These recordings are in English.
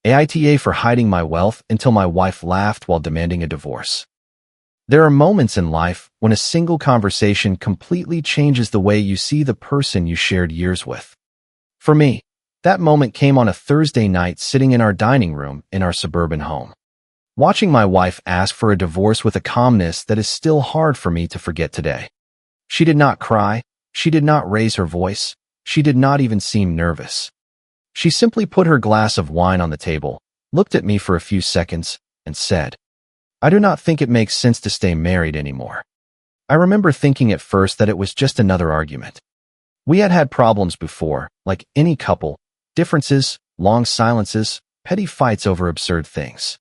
AITA for hiding my wealth until my wife laughed while demanding a divorce. There are moments in life when a single conversation completely changes the way you see the person you shared years with. For me, that moment came on a Thursday night sitting in our dining room in our suburban home. Watching my wife ask for a divorce with a calmness that is still hard for me to forget today. She did not cry, she did not raise her voice, she did not even seem nervous. She simply put her glass of wine on the table, looked at me for a few seconds, and said, "I do not think it makes sense to stay married anymore." I remember thinking at first that it was just another argument. We had had problems before, like any couple, differences, long silences, petty fights over absurd things.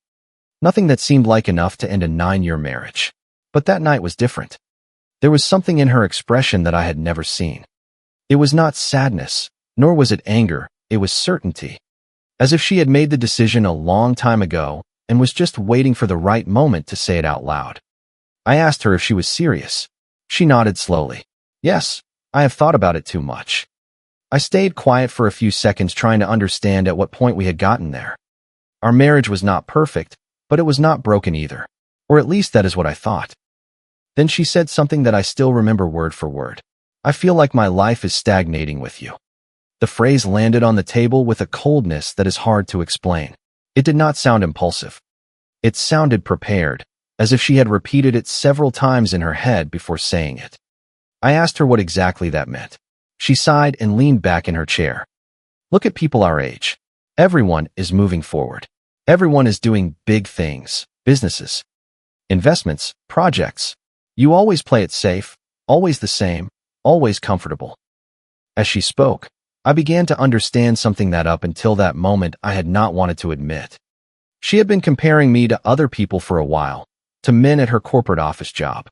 Nothing that seemed like enough to end a 9-year marriage. But that night was different. There was something in her expression that I had never seen. It was not sadness, nor was it anger, it was certainty. As if she had made the decision a long time ago and was just waiting for the right moment to say it out loud. I asked her if she was serious. She nodded slowly. "Yes, I have thought about it too much." I stayed quiet for a few seconds trying to understand at what point we had gotten there. Our marriage was not perfect, but it was not broken either. Or at least that is what I thought. Then she said something that I still remember word for word. "I feel like my life is stagnating with you." The phrase landed on the table with a coldness that is hard to explain. It did not sound impulsive. It sounded prepared, as if she had repeated it several times in her head before saying it. I asked her what exactly that meant. She sighed and leaned back in her chair. "Look at people our age. Everyone is moving forward. Everyone is doing big things, businesses, investments, projects. You always play it safe, always the same, always comfortable." As she spoke, I began to understand something that up until that moment I had not wanted to admit. She had been comparing me to other people for a while, to men at her corporate office job,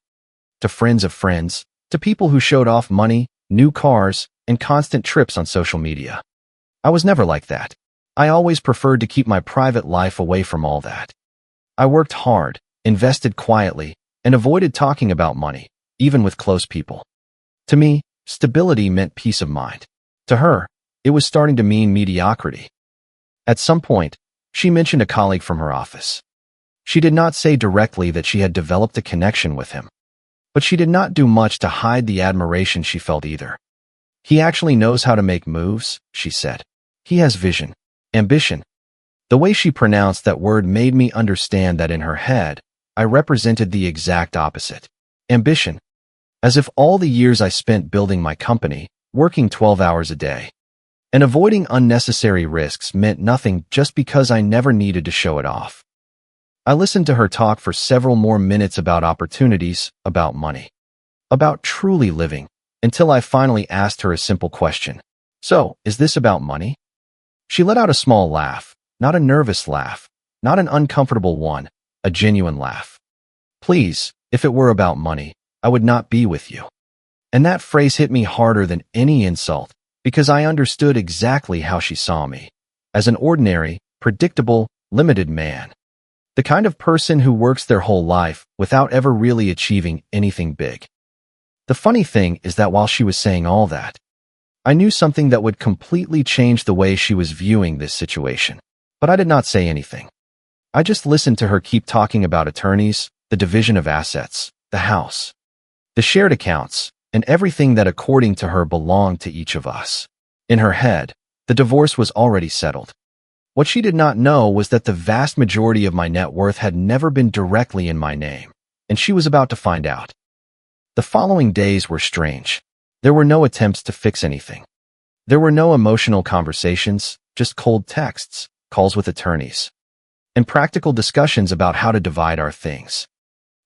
to friends of friends, to people who showed off money, new cars, and constant trips on social media. I was never like that. I always preferred to keep my private life away from all that. I worked hard, invested quietly, and avoided talking about money, even with close people. To me, stability meant peace of mind. To her, it was starting to mean mediocrity. At some point, she mentioned a colleague from her office. She did not say directly that she had developed a connection with him, but she did not do much to hide the admiration she felt either. "He actually knows how to make moves," she said. "He has vision, ambition." The way she pronounced that word made me understand that in her head, I represented the exact opposite. Ambition. As if all the years I spent building my company, working 12 hours a day, and avoiding unnecessary risks meant nothing just because I never needed to show it off. I listened to her talk for several more minutes about opportunities, about money, about truly living, until I finally asked her a simple question. "So, is this about money?" She let out a small laugh, not a nervous laugh, not an uncomfortable one, a genuine laugh. "Please, if it were about money, I would not be with you." And that phrase hit me harder than any insult, because I understood exactly how she saw me, as an ordinary, predictable, limited man. The kind of person who works their whole life without ever really achieving anything big. The funny thing is that while she was saying all that, I knew something that would completely change the way she was viewing this situation. But I did not say anything. I just listened to her keep talking about attorneys, the division of assets, the house, the shared accounts, and everything that according to her belonged to each of us. In her head, the divorce was already settled. What she did not know was that the vast majority of my net worth had never been directly in my name, and she was about to find out. The following days were strange. There were no attempts to fix anything. There were no emotional conversations, just cold texts, calls with attorneys, and practical discussions about how to divide our things.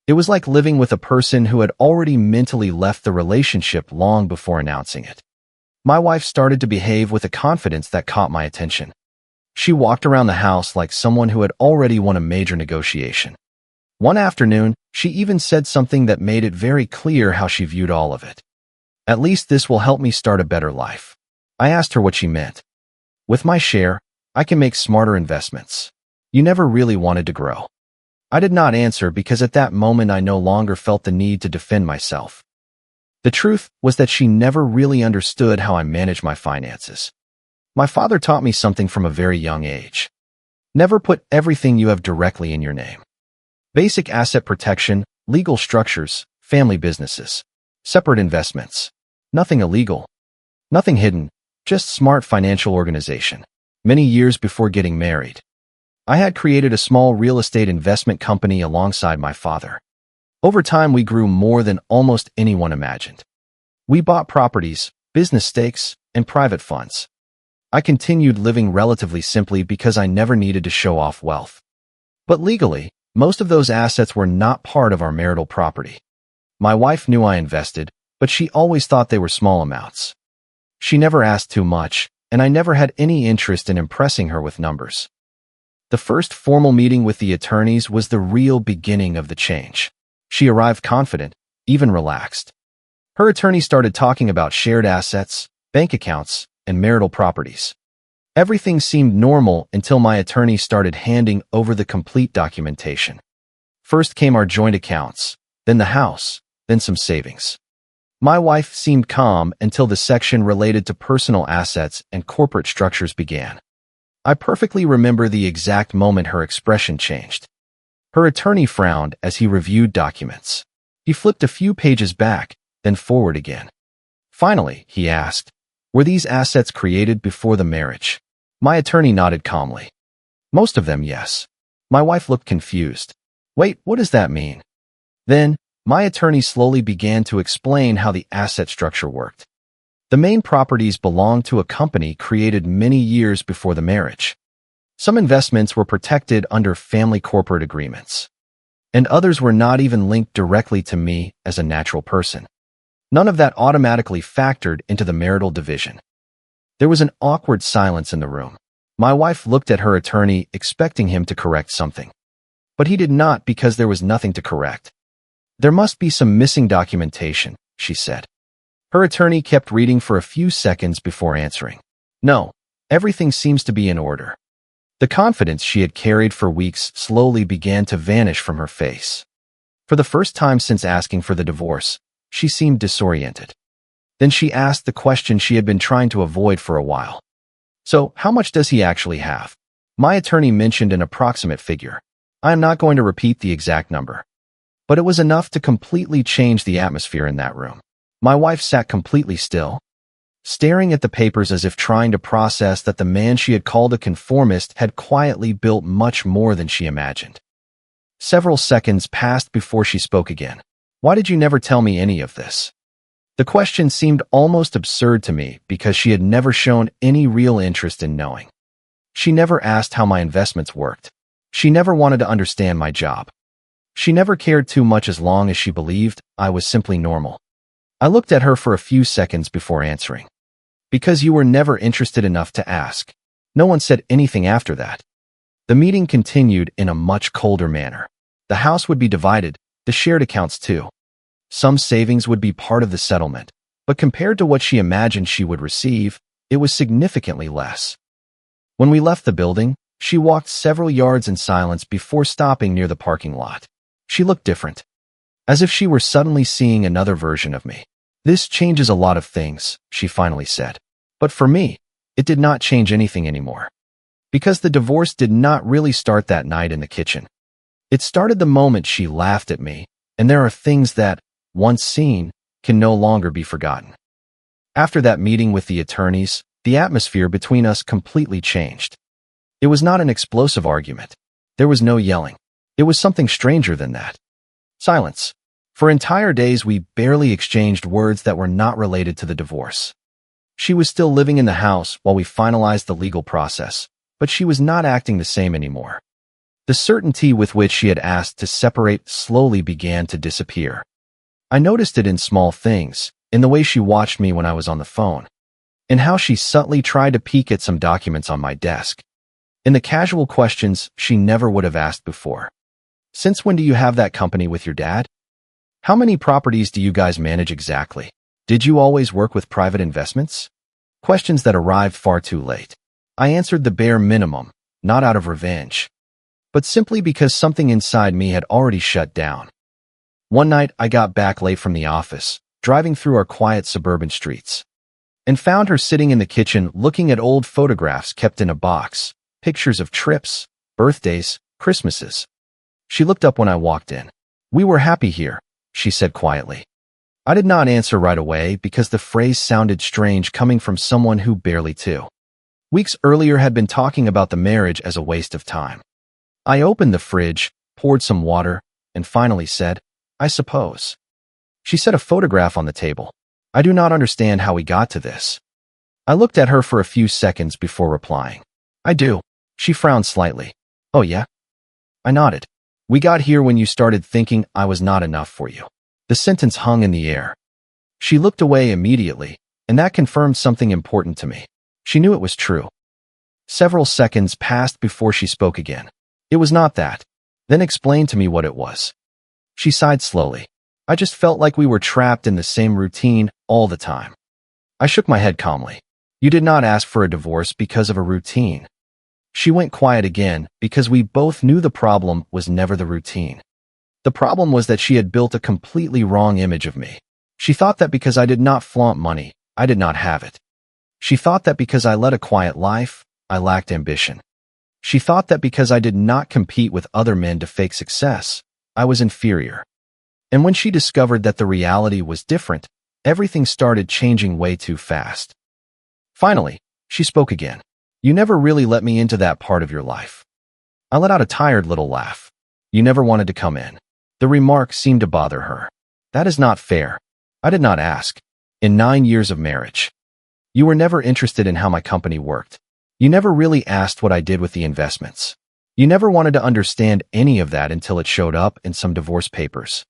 It was like living with a person who had already mentally left the relationship long before announcing it. My wife started to behave with a confidence that caught my attention. She walked around the house like someone who had already won a major negotiation. One afternoon, she even said something that made it very clear how she viewed all of it. "At least this will help me start a better life." I asked her what she meant. "With my share, I can make smarter investments. You never really wanted to grow." I did not answer because at that moment I no longer felt the need to defend myself. The truth was that she never really understood how I manage my finances. My father taught me something from a very young age. Never put everything you have directly in your name. Basic asset protection, legal structures, family businesses, separate investments. Nothing illegal. Nothing hidden, just smart financial organization. Many years before getting married, I had created a small real estate investment company alongside my father. Over time, we grew more than almost anyone imagined. We bought properties, business stakes, and private funds. I continued living relatively simply because I never needed to show off wealth. But legally, most of those assets were not part of our marital property. My wife knew I invested, but she always thought they were small amounts. She never asked too much, and I never had any interest in impressing her with numbers. The first formal meeting with the attorneys was the real beginning of the change. She arrived confident, even relaxed. Her attorney started talking about shared assets, bank accounts, and marital properties. Everything seemed normal until my attorney started handing over the complete documentation. First came our joint accounts, then the house, then some savings. My wife seemed calm until the section related to personal assets and corporate structures began. I perfectly remember the exact moment her expression changed. Her attorney frowned as he reviewed documents. He flipped a few pages back, then forward again. Finally, he asked, "Were these assets created before the marriage?" My attorney nodded calmly. "Most of them, yes." My wife looked confused. "Wait, what does that mean?" Then, my attorney slowly began to explain how the asset structure worked. The main properties belonged to a company created many years before the marriage. Some investments were protected under family corporate agreements, and others were not even linked directly to me as a natural person. None of that automatically factored into the marital division. There was an awkward silence in the room. My wife looked at her attorney, expecting him to correct something. But he did not, because there was nothing to correct. "There must be some missing documentation," she said. Her attorney kept reading for a few seconds before answering. "No, everything seems to be in order." The confidence she had carried for weeks slowly began to vanish from her face. For the first time since asking for the divorce, she seemed disoriented. Then she asked the question she had been trying to avoid for a while. "So, how much does he actually have?" My attorney mentioned an approximate figure. I am not going to repeat the exact number, but it was enough to completely change the atmosphere in that room. My wife sat completely still, staring at the papers as if trying to process that the man she had called a conformist had quietly built much more than she imagined. Several seconds passed before she spoke again. "Why did you never tell me any of this?" The question seemed almost absurd to me because she had never shown any real interest in knowing. She never asked how my investments worked. She never wanted to understand my job. She never cared too much as long as she believed I was simply normal. I looked at her for a few seconds before answering. "Because you were never interested enough to ask." No one said anything after that. The meeting continued in a much colder manner. The house would be divided, the shared accounts too. Some savings would be part of the settlement, but compared to what she imagined she would receive, it was significantly less. When we left the building, she walked several yards in silence before stopping near the parking lot. She looked different, as if she were suddenly seeing another version of me. "This changes a lot of things," she finally said. But for me, it did not change anything anymore. Because the divorce did not really start that night in the kitchen. It started the moment she laughed at me, and there are things that, once seen, can no longer be forgotten. After that meeting with the attorneys, the atmosphere between us completely changed. It was not an explosive argument. There was no yelling. It was something stranger than that. Silence. For entire days, we barely exchanged words that were not related to the divorce. She was still living in the house while we finalized the legal process, but she was not acting the same anymore. The certainty with which she had asked to separate slowly began to disappear. I noticed it in small things, in the way she watched me when I was on the phone, in how she subtly tried to peek at some documents on my desk, in the casual questions she never would have asked before. "Since when do you have that company with your dad? How many properties do you guys manage exactly? Did you always work with private investments?" Questions that arrived far too late. I answered the bare minimum, not out of revenge, but simply because something inside me had already shut down. One night, I got back late from the office, driving through our quiet suburban streets, and found her sitting in the kitchen looking at old photographs kept in a box, pictures of trips, birthdays, Christmases. She looked up when I walked in. "We were happy here," she said quietly. I did not answer right away because the phrase sounded strange coming from someone who barely knew. Weeks earlier had been talking about the marriage as a waste of time. I opened the fridge, poured some water, and finally said, "I suppose." She set a photograph on the table. "I do not understand how we got to this." I looked at her for a few seconds before replying. "I do." She frowned slightly. "Oh yeah?" I nodded. "We got here when you started thinking I was not enough for you." The sentence hung in the air. She looked away immediately, and that confirmed something important to me. She knew it was true. Several seconds passed before she spoke again. "It was not that." Then explained to me what it was. She sighed slowly. "I just felt like we were trapped in the same routine all the time." I shook my head calmly. "You did not ask for a divorce because of a routine." She went quiet again because we both knew the problem was never the routine. The problem was that she had built a completely wrong image of me. She thought that because I did not flaunt money, I did not have it. She thought that because I led a quiet life, I lacked ambition. She thought that because I did not compete with other men to fake success, I was inferior. And when she discovered that the reality was different, everything started changing way too fast. Finally, she spoke again. "You never really let me into that part of your life." I let out a tired little laugh. "You never wanted to come in." The remark seemed to bother her. "That is not fair." I did not ask. "In 9 years of marriage, you were never interested in how my company worked. You never really asked what I did with the investments. You never wanted to understand any of that until it showed up in some divorce papers."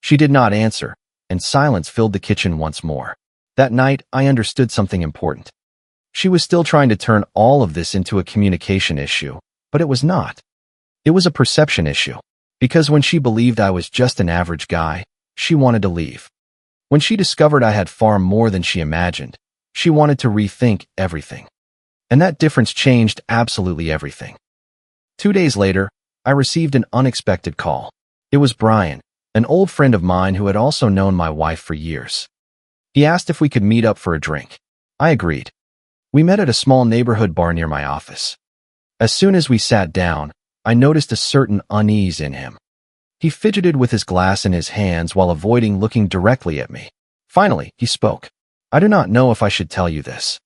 She did not answer, and silence filled the kitchen once more. That night, I understood something important. She was still trying to turn all of this into a communication issue, but it was not. It was a perception issue. Because when she believed I was just an average guy, she wanted to leave. When she discovered I had far more than she imagined, she wanted to rethink everything. And that difference changed absolutely everything. 2 days later, I received an unexpected call. It was Brian, an old friend of mine who had also known my wife for years. He asked if we could meet up for a drink. I agreed. We met at a small neighborhood bar near my office. As soon as we sat down, I noticed a certain unease in him. He fidgeted with his glass in his hands while avoiding looking directly at me. Finally, he spoke. "I do not know if I should tell you this."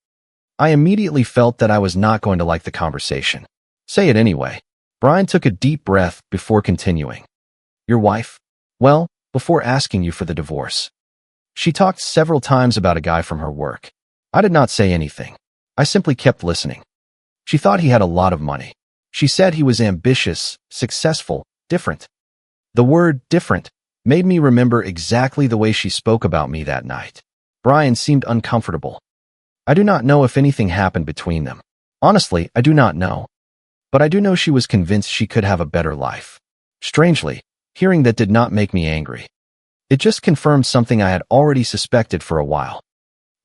I immediately felt that I was not going to like the conversation. "Say it anyway." Brian took a deep breath before continuing. "Your wife? Well, before asking you for the divorce. She talked several times about a guy from her work." I did not say anything. I simply kept listening. She thought he had a lot of money. She said he was ambitious, successful, different. The word different made me remember exactly the way she spoke about me that night. Brian seemed uncomfortable. I do not know if anything happened between them. Honestly, I do not know. But I do know she was convinced she could have a better life. Strangely, hearing that did not make me angry. It just confirmed something I had already suspected for a while.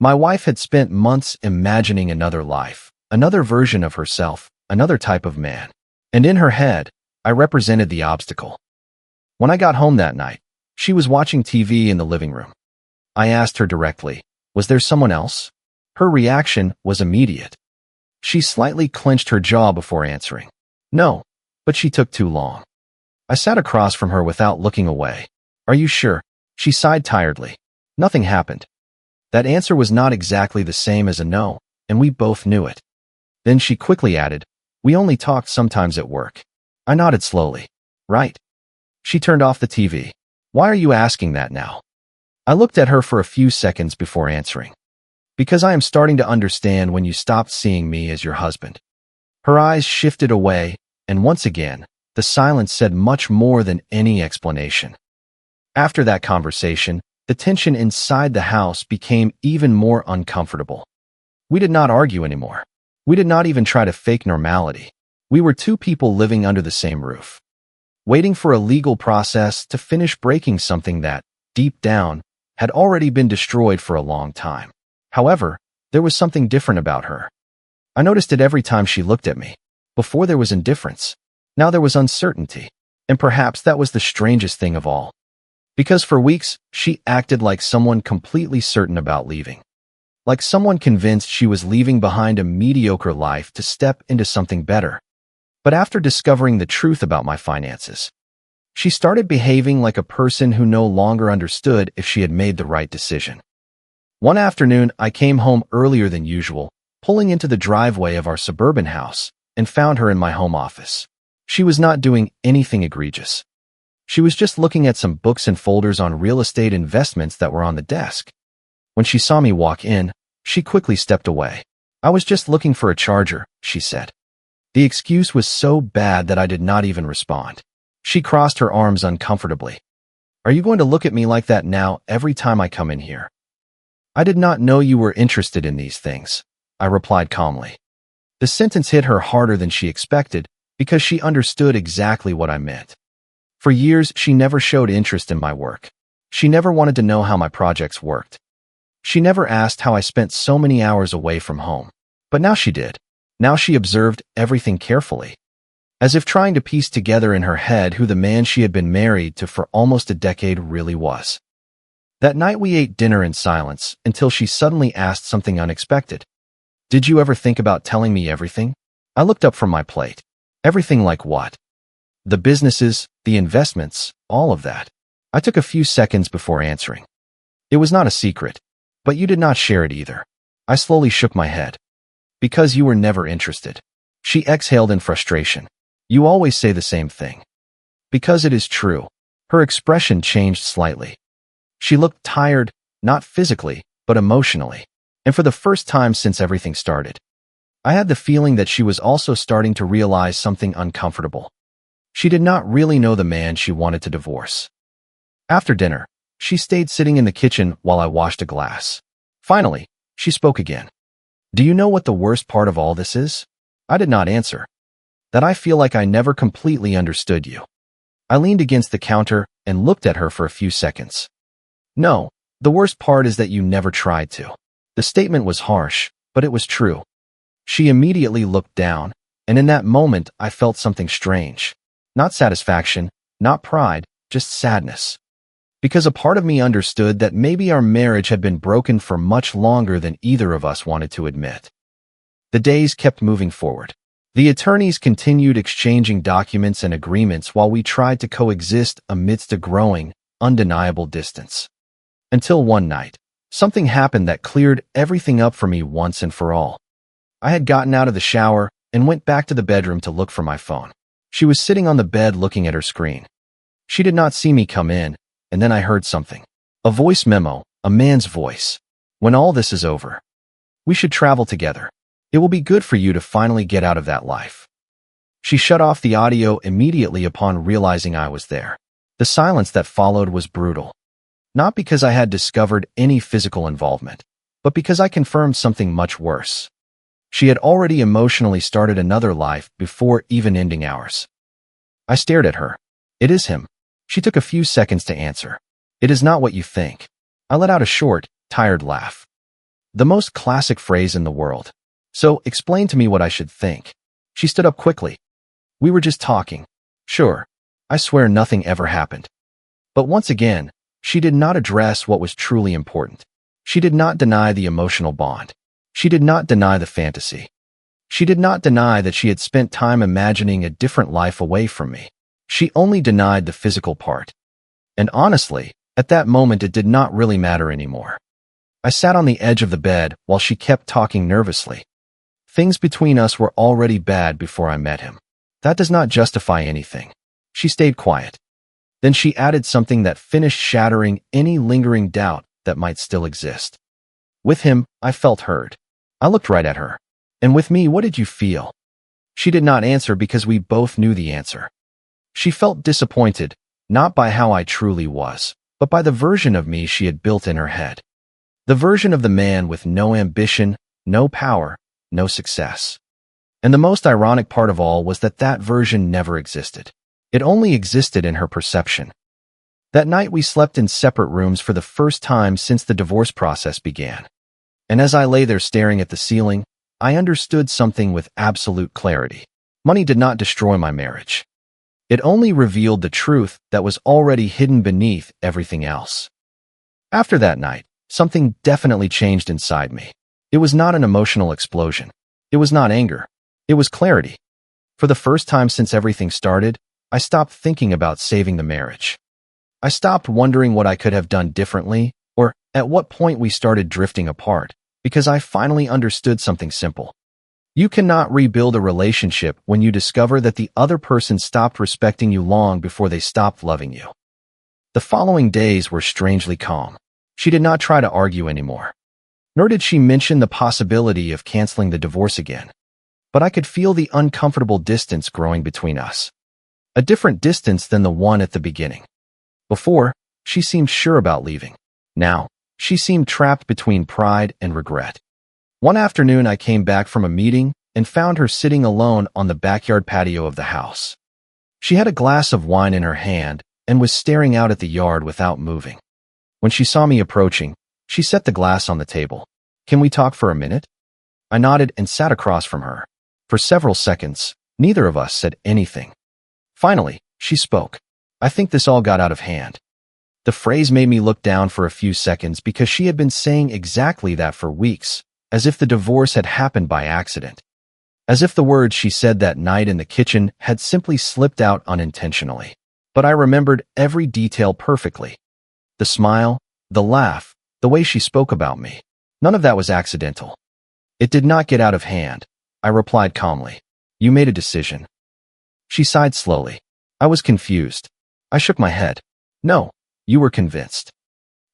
My wife had spent months imagining another life, another version of herself, another type of man. And in her head, I represented the obstacle. When I got home that night, she was watching TV in the living room. I asked her directly, "Was there someone else?" Her reaction was immediate. She slightly clenched her jaw before answering. "No, but she took too long." I sat across from her without looking away. "Are you sure?" She sighed tiredly. Nothing happened. That answer was not exactly the same as a no, and we both knew it. Then she quickly added, "We only talked sometimes at work." I nodded slowly. "Right." She turned off the TV. "Why are you asking that now?" I looked at her for a few seconds before answering. "Because I am starting to understand when you stopped seeing me as your husband." Her eyes shifted away, and once again, the silence said much more than any explanation. After that conversation, the tension inside the house became even more uncomfortable. We did not argue anymore. We did not even try to fake normality. We were two people living under the same roof, waiting for a legal process to finish breaking something that, deep down, had already been destroyed for a long time. However, there was something different about her. I noticed it every time she looked at me. Before there was indifference. Now there was uncertainty. And perhaps that was the strangest thing of all. Because for weeks, she acted like someone completely certain about leaving. Like someone convinced she was leaving behind a mediocre life to step into something better. But after discovering the truth about my finances, she started behaving like a person who no longer understood if she had made the right decision. One afternoon, I came home earlier than usual, pulling into the driveway of our suburban house, and found her in my home office. She was not doing anything egregious. She was just looking at some books and folders on real estate investments that were on the desk. When she saw me walk in, she quickly stepped away. "I was just looking for a charger," she said. The excuse was so bad that I did not even respond. She crossed her arms uncomfortably. "Are you going to look at me like that now every time I come in here?" "I did not know you were interested in these things," I replied calmly. The sentence hit her harder than she expected because she understood exactly what I meant. For years, she never showed interest in my work. She never wanted to know how my projects worked. She never asked how I spent so many hours away from home. But now she did. Now she observed everything carefully, as if trying to piece together in her head who the man she had been married to for almost a decade really was. That night we ate dinner in silence until she suddenly asked something unexpected. "Did you ever think about telling me everything?" I looked up from my plate. "Everything like what?" "The businesses, the investments, all of that." I took a few seconds before answering. "It was not a secret, but you did not share it either." I slowly shook my head. "Because you were never interested." She exhaled in frustration. "You always say the same thing." "Because it is true." Her expression changed slightly. She looked tired, not physically, but emotionally. And for the first time since everything started, I had the feeling that she was also starting to realize something uncomfortable. She did not really know the man she wanted to divorce. After dinner, she stayed sitting in the kitchen while I washed a glass. Finally, she spoke again. "Do you know what the worst part of all this is?" I did not answer. "That I feel like I never completely understood you." I leaned against the counter and looked at her for a few seconds. "No, the worst part is that you never tried to." The statement was harsh, but it was true. She immediately looked down, and in that moment I felt something strange. Not satisfaction, not pride, just sadness. Because a part of me understood that maybe our marriage had been broken for much longer than either of us wanted to admit. The days kept moving forward. The attorneys continued exchanging documents and agreements while we tried to coexist amidst a growing, undeniable distance. Until one night, something happened that cleared everything up for me once and for all. I had gotten out of the shower and went back to the bedroom to look for my phone. She was sitting on the bed looking at her screen. She did not see me come in, and then I heard something. A voice memo, a man's voice. "When all this is over, we should travel together. It will be good for you to finally get out of that life." She shut off the audio immediately upon realizing I was there. The silence that followed was brutal. Not because I had discovered any physical involvement, but because I confirmed something much worse. She had already emotionally started another life before even ending ours. I stared at her. "It is him." She took a few seconds to answer. "It is not what you think." I let out a short, tired laugh. The most classic phrase in the world. "So, explain to me what I should think." She stood up quickly. "We were just talking." "Sure. I swear nothing ever happened." But once again, she did not address what was truly important. She did not deny the emotional bond. She did not deny the fantasy. She did not deny that she had spent time imagining a different life away from me. She only denied the physical part. And honestly, at that moment it did not really matter anymore. I sat on the edge of the bed while she kept talking nervously. Things between us were already bad before I met him. That does not justify anything. She stayed quiet. Then she added something that finished shattering any lingering doubt that might still exist. "With him, I felt heard." I looked right at her. "And with me, what did you feel?" She did not answer because we both knew the answer. She felt disappointed, not by how I truly was, but by the version of me she had built in her head. The version of the man with no ambition, no power, no success. And the most ironic part of all was that that version never existed. It only existed in her perception. That night we slept in separate rooms for the first time since the divorce process began. And as I lay there staring at the ceiling, I understood something with absolute clarity. Money did not destroy my marriage. It only revealed the truth that was already hidden beneath everything else. After that night, something definitely changed inside me. It was not an emotional explosion. It was not anger. It was clarity. For the first time since everything started, I stopped thinking about saving the marriage. I stopped wondering what I could have done differently, or at what point we started drifting apart, because I finally understood something simple. You cannot rebuild a relationship when you discover that the other person stopped respecting you long before they stopped loving you. The following days were strangely calm. She did not try to argue anymore. Nor did she mention the possibility of canceling the divorce again. But I could feel the uncomfortable distance growing between us. A different distance than the one at the beginning. Before, she seemed sure about leaving. Now, she seemed trapped between pride and regret. One afternoon, I came back from a meeting and found her sitting alone on the backyard patio of the house. She had a glass of wine in her hand and was staring out at the yard without moving. When she saw me approaching, she set the glass on the table. "Can we talk for a minute?" I nodded and sat across from her. For several seconds, neither of us said anything. Finally, she spoke. "I think this all got out of hand." The phrase made me look down for a few seconds because she had been saying exactly that for weeks, as if the divorce had happened by accident. As if the words she said that night in the kitchen had simply slipped out unintentionally. But I remembered every detail perfectly. The smile, the laugh, the way she spoke about me. None of that was accidental. "It did not get out of hand," I replied calmly. "You made a decision." She sighed slowly. I was confused. I shook my head. "No, you were convinced."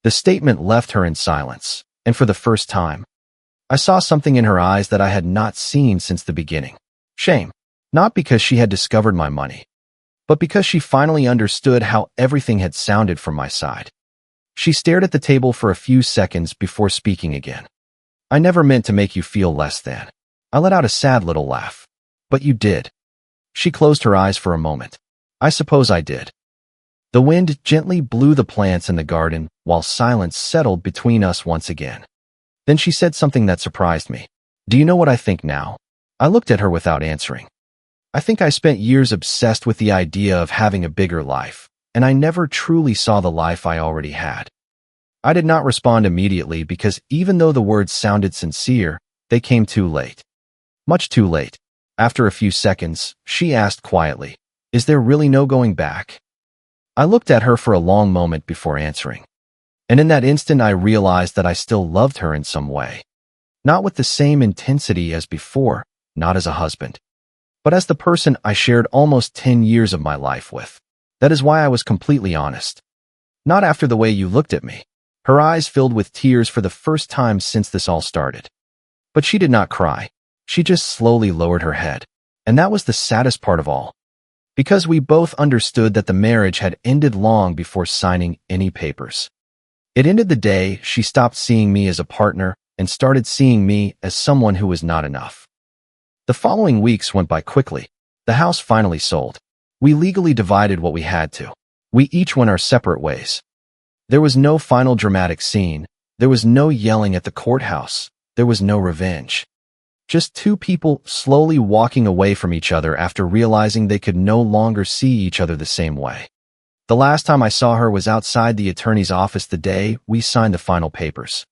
The statement left her in silence, and for the first time, I saw something in her eyes that I had not seen since the beginning. Shame. Not because she had discovered my money, but because she finally understood how everything had sounded from my side. She stared at the table for a few seconds before speaking again. "I never meant to make you feel less than." I let out a sad little laugh. "But you did." She closed her eyes for a moment. "I suppose I did." The wind gently blew the plants in the garden while silence settled between us once again. Then she said something that surprised me. "Do you know what I think now?" I looked at her without answering. I think I spent years obsessed with the idea of having a bigger life, and I never truly saw the life I already had. I did not respond immediately because even though the words sounded sincere, they came too late. Much too late. After a few seconds, she asked quietly, "Is there really no going back?" I looked at her for a long moment before answering. And in that instant, I realized that I still loved her in some way. Not with the same intensity as before, not as a husband, but as the person I shared almost 10 years of my life with. That is why I was completely honest. "Not after the way you looked at me." Her eyes filled with tears for the first time since this all started. But she did not cry. She just slowly lowered her head. And that was the saddest part of all. Because we both understood that the marriage had ended long before signing any papers. It ended the day she stopped seeing me as a partner and started seeing me as someone who was not enough. The following weeks went by quickly. The house finally sold. We legally divided what we had to. We each went our separate ways. There was no final dramatic scene. There was no yelling at the courthouse. There was no revenge. Just two people slowly walking away from each other after realizing they could no longer see each other the same way. The last time I saw her was outside the attorney's office the day we signed the final papers.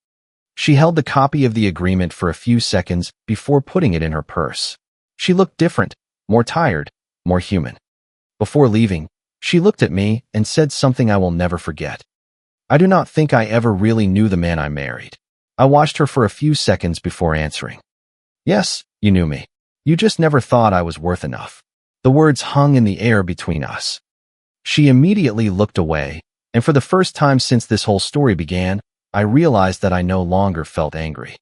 She held the copy of the agreement for a few seconds before putting it in her purse. She looked different, more tired, more human. Before leaving, she looked at me and said something I will never forget. "I do not think I ever really knew the man I married." I watched her for a few seconds before answering. "Yes, you knew me. You just never thought I was worth enough." The words hung in the air between us. She immediately looked away, and for the first time since this whole story began, I realized that I no longer felt angry.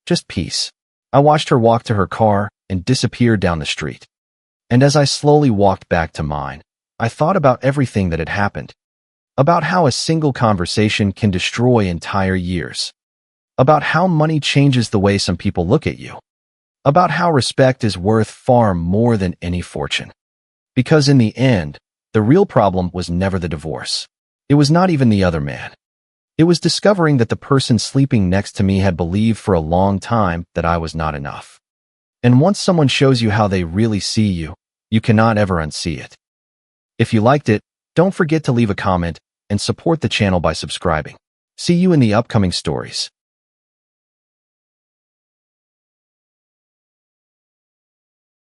Just peace. I watched her walk to her car and disappear down the street. And as I slowly walked back to mine, I thought about everything that had happened. About how a single conversation can destroy entire years. About how money changes the way some people look at you. About how respect is worth far more than any fortune. Because in the end, the real problem was never the divorce. It was not even the other man. It was discovering that the person sleeping next to me had believed for a long time that I was not enough. And once someone shows you how they really see you, you cannot ever unsee it. If you liked it, don't forget to leave a comment and support the channel by subscribing. See you in the upcoming stories.